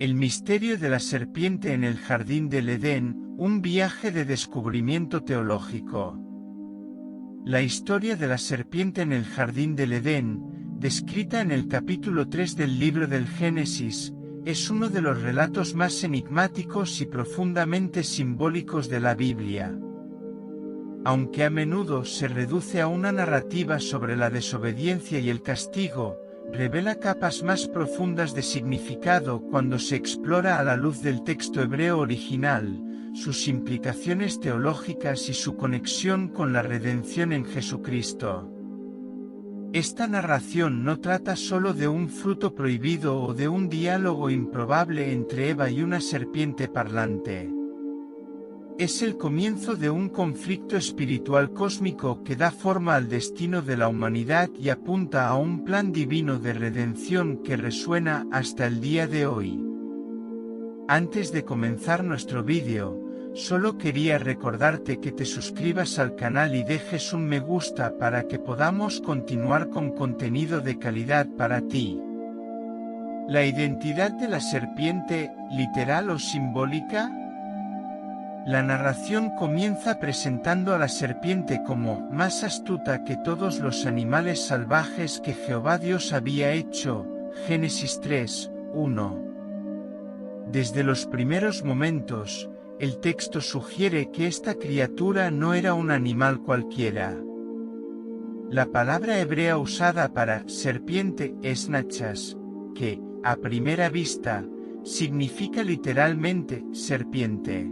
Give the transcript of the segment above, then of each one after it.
El misterio de la serpiente en el jardín del Edén, un viaje de descubrimiento teológico. La historia de la serpiente en el jardín del Edén, descrita en el capítulo 3 del libro del Génesis, es uno de los relatos más enigmáticos y profundamente simbólicos de la Biblia. Aunque a menudo se reduce a una narrativa sobre la desobediencia y el castigo, revela capas más profundas de significado cuando se explora a la luz del texto hebreo original, sus implicaciones teológicas y su conexión con la redención en Jesucristo. Esta narración no trata solo de un fruto prohibido o de un diálogo improbable entre Eva y una serpiente parlante. Es el comienzo de un conflicto espiritual cósmico que da forma al destino de la humanidad y apunta a un plan divino de redención que resuena hasta el día de hoy. Antes de comenzar nuestro vídeo, solo quería recordarte que te suscribas al canal y dejes un me gusta para que podamos continuar con contenido de calidad para ti. La identidad de la serpiente, literal o simbólica. La narración comienza presentando a la serpiente como más astuta que todos los animales salvajes que Jehová Dios había hecho, Génesis 3, 1. Desde los primeros momentos, el texto sugiere que esta criatura no era un animal cualquiera. La palabra hebrea usada para serpiente es nachas, que, a primera vista, significa literalmente serpiente.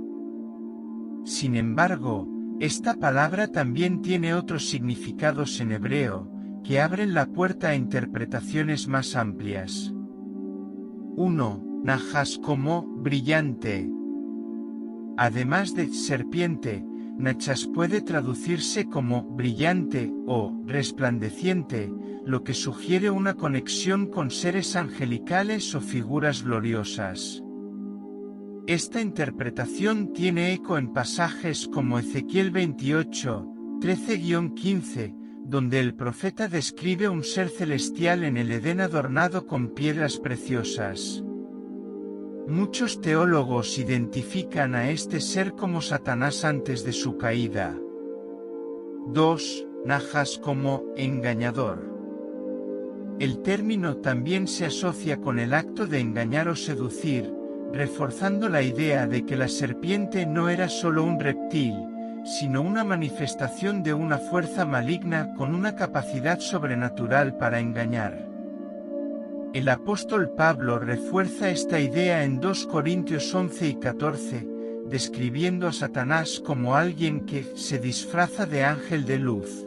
Sin embargo, esta palabra también tiene otros significados en hebreo, que abren la puerta a interpretaciones más amplias. 1. Najas como brillante. Además de serpiente, nachas puede traducirse como brillante o resplandeciente, lo que sugiere una conexión con seres angelicales o figuras gloriosas. Esta interpretación tiene eco en pasajes como Ezequiel 28, 13-15, donde el profeta describe un ser celestial en el Edén adornado con piedras preciosas. Muchos teólogos identifican a este ser como Satanás antes de su caída. 2. Najas como engañador. El término también se asocia con el acto de engañar o seducir, reforzando la idea de que la serpiente no era solo un reptil, sino una manifestación de una fuerza maligna con una capacidad sobrenatural para engañar. El apóstol Pablo refuerza esta idea en 2 Corintios 11 y 14, describiendo a Satanás como alguien que se disfraza de ángel de luz.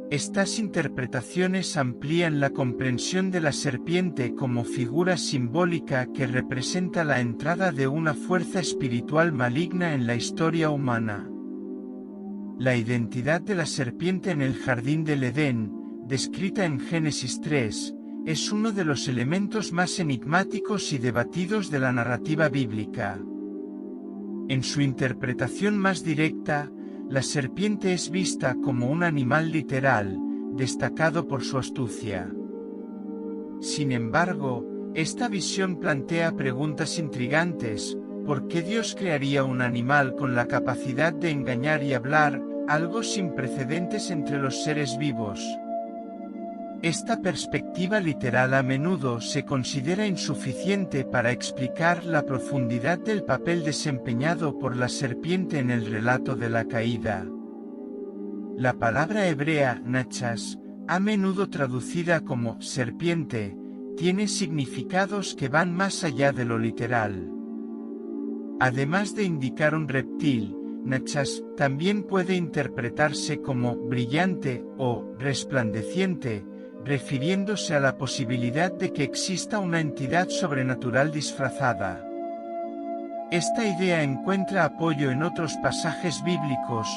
Estas interpretaciones amplían la comprensión de la serpiente como figura simbólica que representa la entrada de una fuerza espiritual maligna en la historia humana. La identidad de la serpiente en el jardín del Edén, descrita en Génesis 3, es uno de los elementos más enigmáticos y debatidos de la narrativa bíblica. En su interpretación más directa, la serpiente es vista como un animal literal, destacado por su astucia. Sin embargo, esta visión plantea preguntas intrigantes: ¿por qué Dios crearía un animal con la capacidad de engañar y hablar, algo sin precedentes entre los seres vivos? Esta perspectiva literal a menudo se considera insuficiente para explicar la profundidad del papel desempeñado por la serpiente en el relato de la caída. La palabra hebrea nachas, a menudo traducida como serpiente, tiene significados que van más allá de lo literal. Además de indicar un reptil, nachas también puede interpretarse como brillante o resplandeciente, refiriéndose a la posibilidad de que exista una entidad sobrenatural disfrazada. Esta idea encuentra apoyo en otros pasajes bíblicos,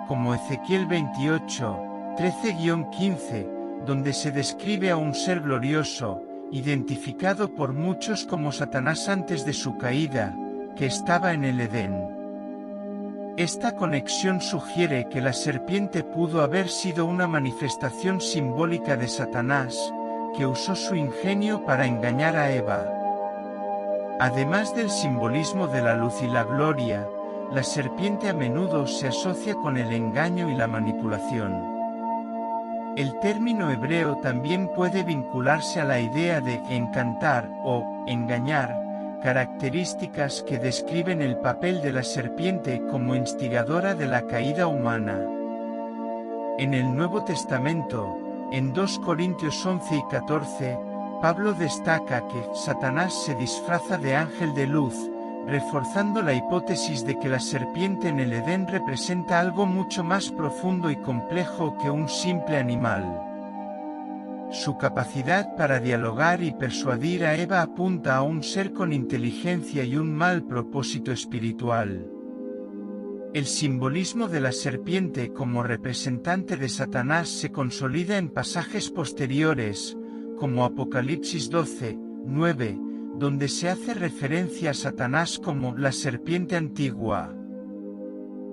como Ezequiel 28, 13-15, donde se describe a un ser glorioso, identificado por muchos como Satanás antes de su caída, que estaba en el Edén. Esta conexión sugiere que la serpiente pudo haber sido una manifestación simbólica de Satanás, que usó su ingenio para engañar a Eva. Además del simbolismo de la luz y la gloria, la serpiente a menudo se asocia con el engaño y la manipulación. El término hebreo también puede vincularse a la idea de encantar o engañar, características que describen el papel de la serpiente como instigadora de la caída humana. En el Nuevo Testamento, en 2 Corintios 11 y 14, Pablo destaca que Satanás se disfraza de ángel de luz, reforzando la hipótesis de que la serpiente en el Edén representa algo mucho más profundo y complejo que un simple animal. Su capacidad para dialogar y persuadir a Eva apunta a un ser con inteligencia y un mal propósito espiritual. El simbolismo de la serpiente como representante de Satanás se consolida en pasajes posteriores, como Apocalipsis 12, 9, donde se hace referencia a Satanás como la serpiente antigua.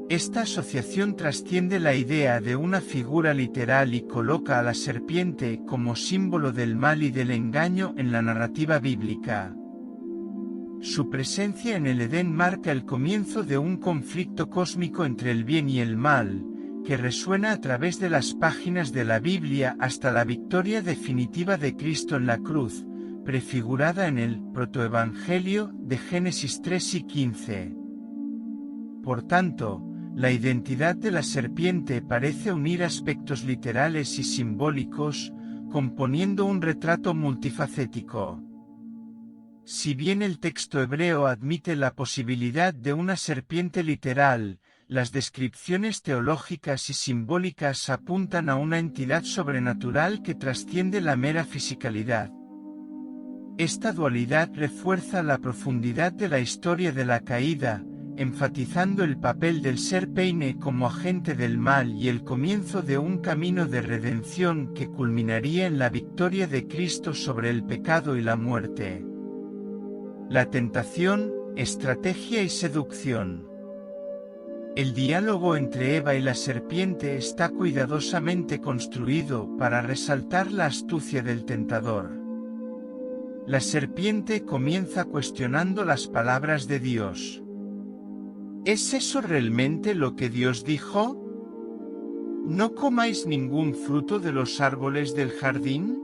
Esta asociación trasciende la idea de una figura literal y coloca a la serpiente como símbolo del mal y del engaño en la narrativa bíblica. Su presencia en el Edén marca el comienzo de un conflicto cósmico entre el bien y el mal, que resuena a través de las páginas de la Biblia hasta la victoria definitiva de Cristo en la cruz, prefigurada en el protoevangelio de Génesis 3 y 15. Por tanto, la identidad de la serpiente parece unir aspectos literales y simbólicos, componiendo un retrato multifacético. Si bien el texto hebreo admite la posibilidad de una serpiente literal, las descripciones teológicas y simbólicas apuntan a una entidad sobrenatural que trasciende la mera fisicalidad. Esta dualidad refuerza la profundidad de la historia de la caída, enfatizando el papel del serpeine como agente del mal y el comienzo de un camino de redención que culminaría en la victoria de Cristo sobre el pecado y la muerte. La tentación, estrategia y seducción. El diálogo entre Eva y la serpiente está cuidadosamente construido para resaltar la astucia del tentador. La serpiente comienza cuestionando las palabras de Dios. ¿Es eso realmente lo que Dios dijo? ¿No comáis ningún fruto de los árboles del jardín?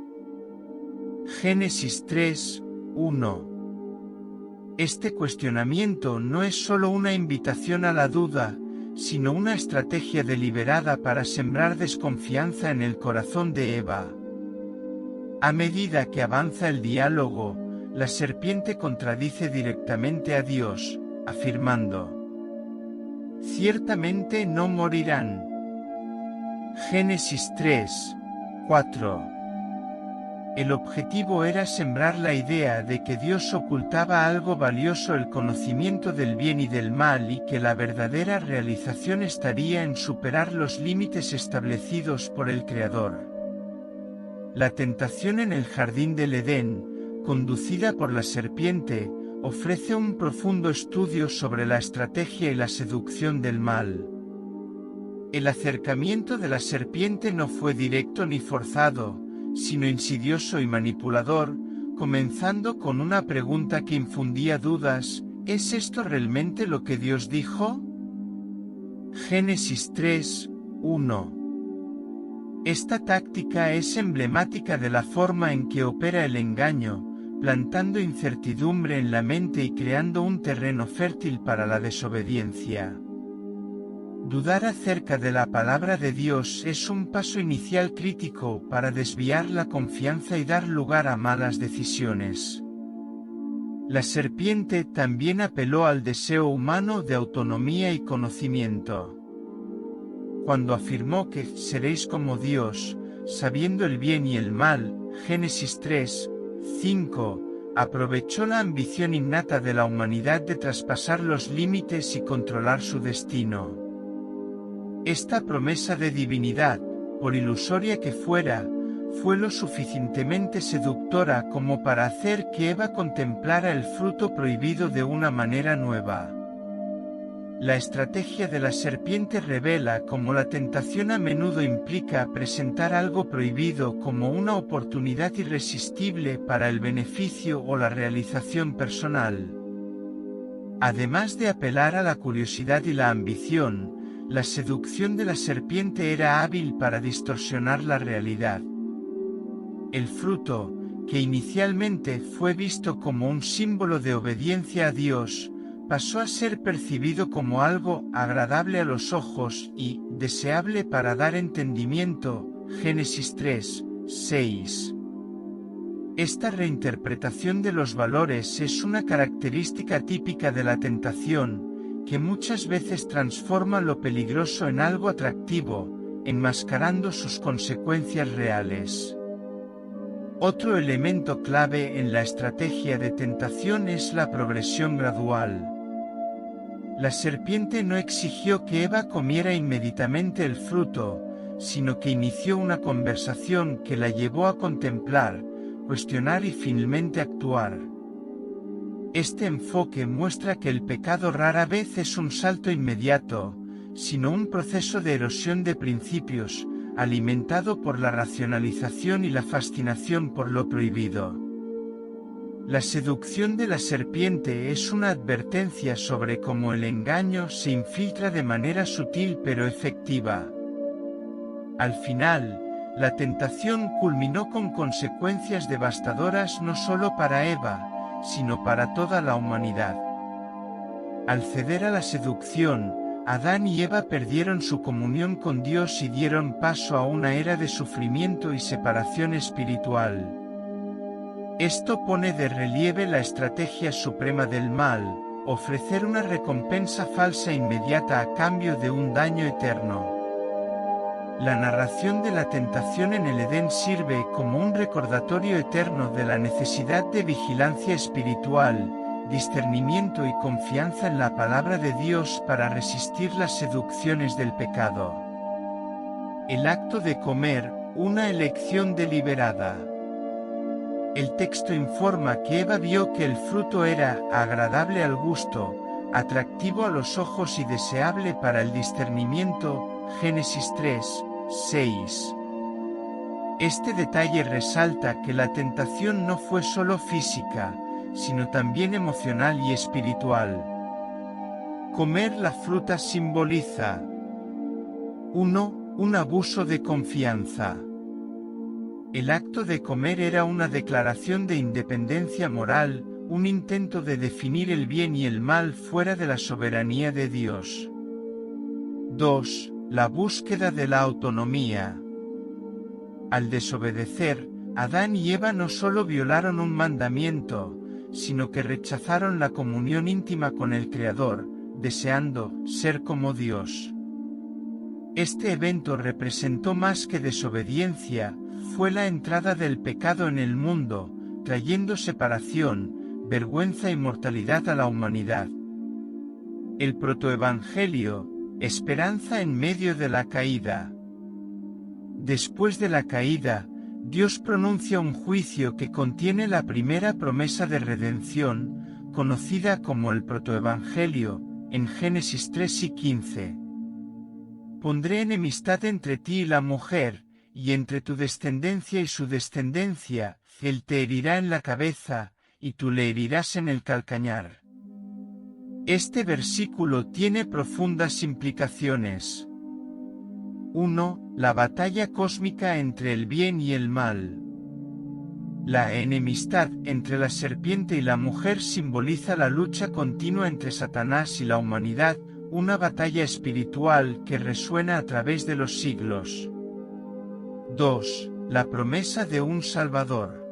Génesis 3, 1. Este cuestionamiento no es solo una invitación a la duda, sino una estrategia deliberada para sembrar desconfianza en el corazón de Eva. A medida que avanza el diálogo, la serpiente contradice directamente a Dios, afirmando: «Ciertamente no morirán». Génesis 3, 4. El objetivo era sembrar la idea de que Dios ocultaba algo valioso, el conocimiento del bien y del mal, y que la verdadera realización estaría en superar los límites establecidos por el Creador. La tentación en el jardín del Edén, conducida por la serpiente, ofrece un profundo estudio sobre la estrategia y la seducción del mal. El acercamiento de la serpiente no fue directo ni forzado, sino insidioso y manipulador, comenzando con una pregunta que infundía dudas: ¿es esto realmente lo que Dios dijo? Génesis 3, 1. Esta táctica es emblemática de la forma en que opera el engaño, plantando incertidumbre en la mente y creando un terreno fértil para la desobediencia. Dudar acerca de la palabra de Dios es un paso inicial crítico para desviar la confianza y dar lugar a malas decisiones. La serpiente también apeló al deseo humano de autonomía y conocimiento. Cuando afirmó que seréis como Dios, sabiendo el bien y el mal, Génesis 3, 5, aprovechó la ambición innata de la humanidad de traspasar los límites y controlar su destino. Esta promesa de divinidad, por ilusoria que fuera, fue lo suficientemente seductora como para hacer que Eva contemplara el fruto prohibido de una manera nueva. La estrategia de la serpiente revela cómo la tentación a menudo implica presentar algo prohibido como una oportunidad irresistible para el beneficio o la realización personal. Además de apelar a la curiosidad y la ambición, la seducción de la serpiente era hábil para distorsionar la realidad. El fruto, que inicialmente fue visto como un símbolo de obediencia a Dios, pasó a ser percibido como algo agradable a los ojos y deseable para dar entendimiento. Génesis 3, 6. Esta reinterpretación de los valores es una característica típica de la tentación, que muchas veces transforma lo peligroso en algo atractivo, enmascarando sus consecuencias reales. Otro elemento clave en la estrategia de tentación es la progresión gradual. La serpiente no exigió que Eva comiera inmediatamente el fruto, sino que inició una conversación que la llevó a contemplar, cuestionar y finalmente actuar. Este enfoque muestra que el pecado rara vez es un salto inmediato, sino un proceso de erosión de principios, alimentado por la racionalización y la fascinación por lo prohibido. La seducción de la serpiente es una advertencia sobre cómo el engaño se infiltra de manera sutil pero efectiva. Al final, la tentación culminó con consecuencias devastadoras no solo para Eva, sino para toda la humanidad. Al ceder a la seducción, Adán y Eva perdieron su comunión con Dios y dieron paso a una era de sufrimiento y separación espiritual. Esto pone de relieve la estrategia suprema del mal, ofrecer una recompensa falsa inmediata a cambio de un daño eterno. La narración de la tentación en el Edén sirve como un recordatorio eterno de la necesidad de vigilancia espiritual, discernimiento y confianza en la palabra de Dios para resistir las seducciones del pecado. El acto de comer, una elección deliberada. El texto informa que Eva vio que el fruto era agradable al gusto, atractivo a los ojos y deseable para el discernimiento. Génesis 3, 6. Este detalle resalta que la tentación no fue solo física, sino también emocional y espiritual. Comer la fruta simboliza 1. Un abuso de confianza. El acto de comer era una declaración de independencia moral, un intento de definir el bien y el mal fuera de la soberanía de Dios. 2. La búsqueda de la autonomía. Al desobedecer, Adán y Eva no solo violaron un mandamiento, sino que rechazaron la comunión íntima con el Creador, deseando ser como Dios. Este evento representó más que desobediencia, fue la entrada del pecado en el mundo, trayendo separación, vergüenza y mortalidad a la humanidad. El protoevangelio, esperanza en medio de la caída. Después de la caída, Dios pronuncia un juicio que contiene la primera promesa de redención, conocida como el protoevangelio, en Génesis 3 y 15. Pondré enemistad entre ti y la mujer, y entre tu descendencia y su descendencia, él te herirá en la cabeza, y tú le herirás en el calcañar. Este versículo tiene profundas implicaciones. 1. La batalla cósmica entre el bien y el mal. La enemistad entre la serpiente y la mujer simboliza la lucha continua entre Satanás y la humanidad, una batalla espiritual que resuena a través de los siglos. 2. La promesa de un Salvador.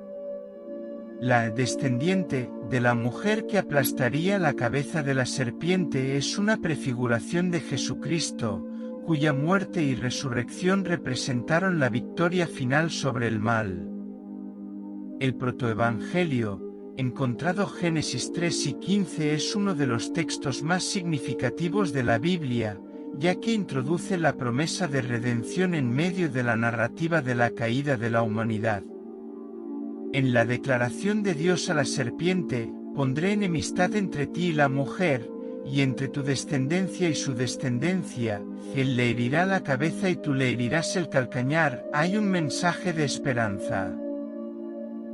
La descendiente de la mujer que aplastaría la cabeza de la serpiente es una prefiguración de Jesucristo, cuya muerte y resurrección representaron la victoria final sobre el mal. El protoevangelio, encontrado Génesis 3 y 15, es uno de los textos más significativos de la Biblia, ya que introduce la promesa de redención en medio de la narrativa de la caída de la humanidad. En la declaración de Dios a la serpiente, pondré enemistad entre ti y la mujer, y entre tu descendencia y su descendencia, él le herirá la cabeza y tú le herirás el calcañar. Hay un mensaje de esperanza.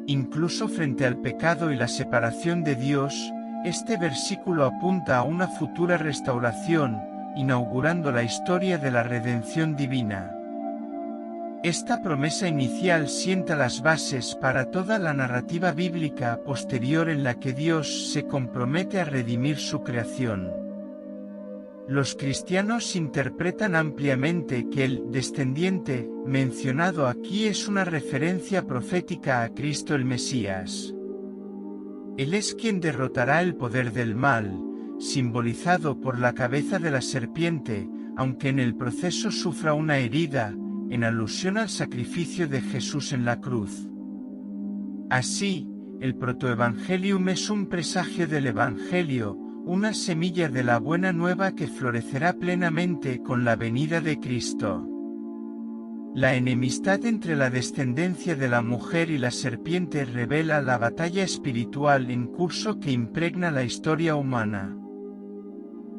Incluso frente al pecado y la separación de Dios, este versículo apunta a una futura restauración, inaugurando la historia de la redención divina. Esta promesa inicial sienta las bases para toda la narrativa bíblica posterior en la que Dios se compromete a redimir su creación. Los cristianos interpretan ampliamente que el descendiente mencionado aquí es una referencia profética a Cristo el Mesías. Él es quien derrotará el poder del mal, simbolizado por la cabeza de la serpiente, aunque en el proceso sufra una herida, en alusión al sacrificio de Jesús en la cruz. Así, el protoevangelium es un presagio del Evangelio, una semilla de la buena nueva que florecerá plenamente con la venida de Cristo. La enemistad entre la descendencia de la mujer y la serpiente revela la batalla espiritual en curso que impregna la historia humana.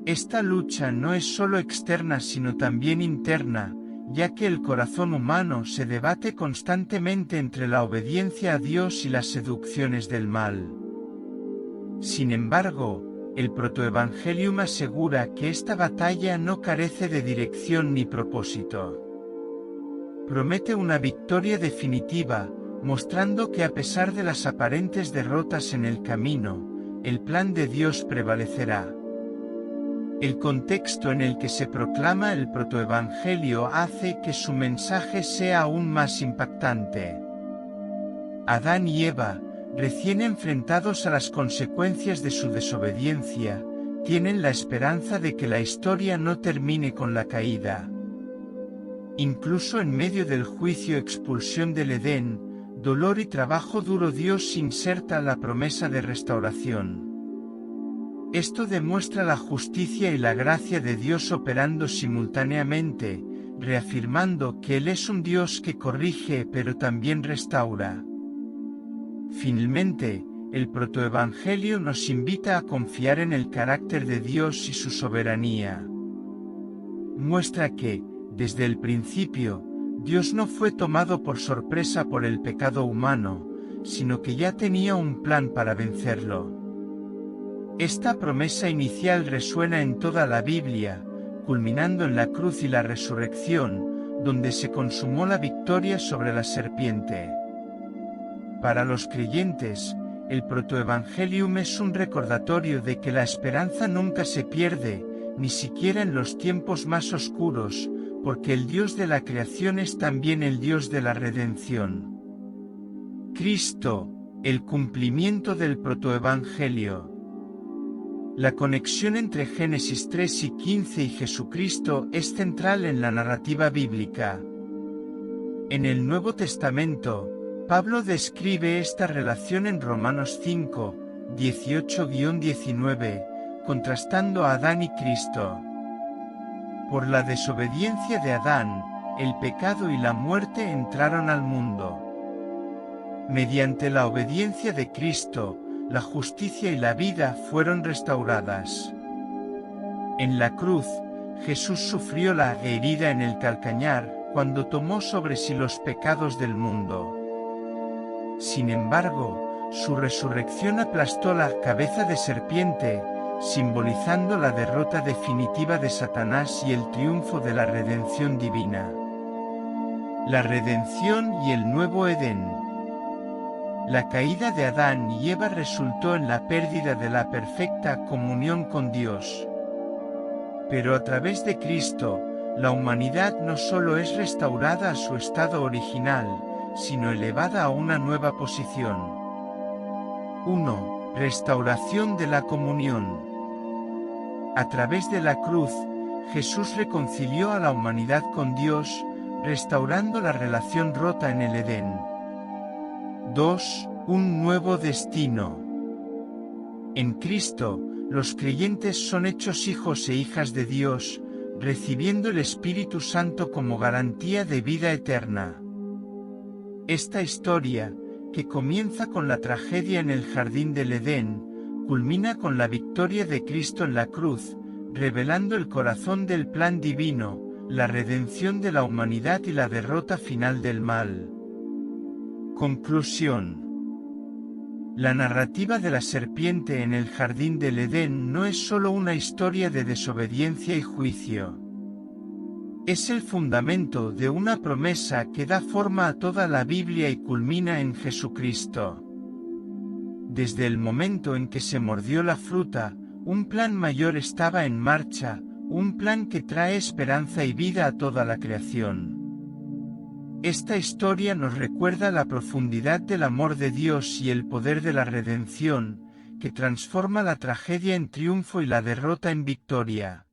Esta lucha no es solo externa sino también interna, ya que el corazón humano se debate constantemente entre la obediencia a Dios y las seducciones del mal. Sin embargo, el protoevangelium asegura que esta batalla no carece de dirección ni propósito. Promete una victoria definitiva, mostrando que a pesar de las aparentes derrotas en el camino, el plan de Dios prevalecerá. El contexto en el que se proclama el protoevangelio hace que su mensaje sea aún más impactante. Adán y Eva, recién enfrentados a las consecuencias de su desobediencia, tienen la esperanza de que la historia no termine con la caída. Incluso en medio del juicio expulsión del Edén, dolor y trabajo duro, Dios inserta la promesa de restauración. Esto demuestra la justicia y la gracia de Dios operando simultáneamente, reafirmando que Él es un Dios que corrige pero también restaura. Finalmente, el protoevangelio nos invita a confiar en el carácter de Dios y su soberanía. Muestra que, desde el principio, Dios no fue tomado por sorpresa por el pecado humano, sino que ya tenía un plan para vencerlo. Esta promesa inicial resuena en toda la Biblia, culminando en la cruz y la resurrección, donde se consumó la victoria sobre la serpiente. Para los creyentes, el protoevangelium es un recordatorio de que la esperanza nunca se pierde, ni siquiera en los tiempos más oscuros, porque el Dios de la creación es también el Dios de la redención. Cristo, el cumplimiento del protoevangelio. La conexión entre Génesis 3 y 15 y Jesucristo es central en la narrativa bíblica. En el Nuevo Testamento, Pablo describe esta relación en Romanos 5, 18-19, contrastando a Adán y Cristo. Por la desobediencia de Adán, el pecado y la muerte entraron al mundo. Mediante la obediencia de Cristo, la justicia y la vida fueron restauradas. En la cruz, Jesús sufrió la herida en el calcañar, cuando tomó sobre sí los pecados del mundo. Sin embargo, su resurrección aplastó la cabeza de serpiente, simbolizando la derrota definitiva de Satanás y el triunfo de la redención divina. La redención y el nuevo Edén. La caída de Adán y Eva resultó en la pérdida de la perfecta comunión con Dios. Pero a través de Cristo, la humanidad no solo es restaurada a su estado original, sino elevada a una nueva posición. 1. Restauración de la comunión. A través de la cruz, Jesús reconcilió a la humanidad con Dios, restaurando la relación rota en el Edén. 2. Un nuevo destino. En Cristo, los creyentes son hechos hijos e hijas de Dios, recibiendo el Espíritu Santo como garantía de vida eterna. Esta historia, que comienza con la tragedia en el jardín del Edén, culmina con la victoria de Cristo en la cruz, revelando el corazón del plan divino, la redención de la humanidad y la derrota final del mal. Conclusión. La narrativa de la serpiente en el jardín del Edén no es solo una historia de desobediencia y juicio. Es el fundamento de una promesa que da forma a toda la Biblia y culmina en Jesucristo. Desde el momento en que se mordió la fruta, un plan mayor estaba en marcha, un plan que trae esperanza y vida a toda la creación. Esta historia nos recuerda la profundidad del amor de Dios y el poder de la redención, que transforma la tragedia en triunfo y la derrota en victoria.